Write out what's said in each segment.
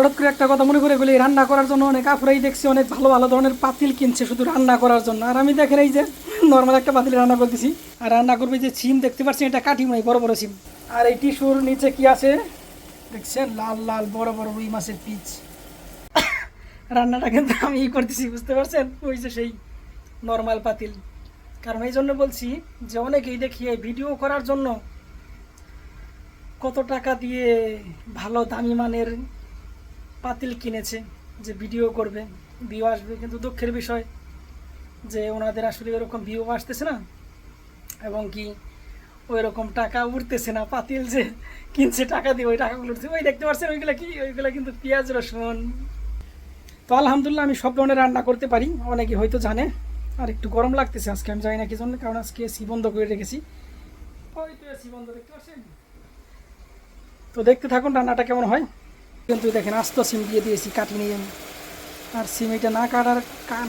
হঠাৎ করে একটা কথা মনে করে গেলে রান্না করার জন্য অনেক আপুরাই দেখছি অনেক ভালো ভালো ধরনের পাতিল কিনছে শুধু রান্না করার জন্য। আর আমি দেখেন এই যে নর্মাল একটা পাতিল রান্না করতেছি। আর রান্না করবে যে সিম দেখতে পাচ্ছেন, এটা কাঠিমাই বড় বড় সিম। আর এই টিস্যুর নিচে কি আছে দেখছেন, লাল লাল বড় বড় রুই মাছের পিস। রান্নাটা কিন্তু আমি করতেছি, বুঝতে পারছেন, ওই যে সেই নর্মাল পাতিল। কারণ এই জন্য বলছি যে অনেকেই দেখি এই ভিডিও করার জন্য কত টাকা দিয়ে ভালো দামি মানের পাতিল কিনেছে যে ভিডিও করবে, ভিউ আসবে। কিন্তু দুঃখের বিষয় যে ওনাদের আসলে এরকম ভিউ আসতেছে না, এবং কি ওই রকম টাকা উঠতেছে না। পাতিল যে কিনছে টাকা দিয়ে ওই টাকাগুলো উঠছে, ওই দেখতে পাচ্ছেন ওইগুলো কি, ওইগুলো কিন্তু পেঁয়াজ রসুন। তো আলহামদুলিল্লাহ আমি সব ধরনের রান্না করতে পারি, অনেকে হয়তো জানে। আর একটু গরম লাগতেছে আজকে, আমি জানি না কি জন্য, কারণ আজকে এসি বন্ধ করে রেখেছি। ওই তো এসি বন্ধ, দেখতে পাচ্ছেন। তো দেখতে থাকুন রান্নাটা কেমন হয়। কিন্তু দেখেন আস্ত সিম দিয়ে দিয়েছি, কাটি নিয়ে। আর সিম এটা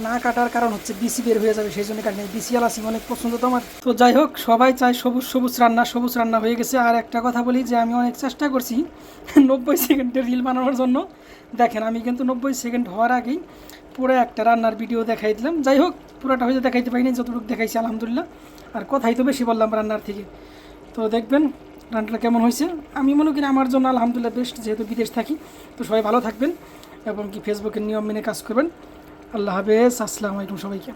না কাটার কারণ হচ্ছে বিসি বের হয়ে যাবে, সেই জন্য কাটি নেই। বিসিওয়ালা সিম অনেক পছন্দ তো আমার। তো যাই হোক, সবাই চায় সবুজ সবুজ রান্না, সবুজ রান্না হয়ে গেছে। আর একটা কথা বলি যে আমি অনেক চেষ্টা করছি 90 সেকেন্ডের রিল বানানোর জন্য। দেখেন আমি কিন্তু 90 সেকেন্ড হওয়ার আগেই পুরো একটা রান্নার ভিডিও দেখাই দিলাম। যাই হোক, পুরোটা হয়তো দেখাইতে পারিনি, যতটুকু দেখাইছি আলহামদুলিল্লাহ। আর কথাই তো বেশি বললাম রান্নার থেকে। তো দেখবেন রান্নাটা কেমন হয়েছে। আমি মনে করি আমার জন্য আলহামদুলিল্লাহ বেস্ট, যেহেতু বিদেশ থাকি। তো সবাই ভালো থাকবেন এবং কি ফেসবুকের নিয়ম মেনে কাজ করবেন। আল্লাহ হাফেজ, আসসালামু আলাইকুম সবাইকে।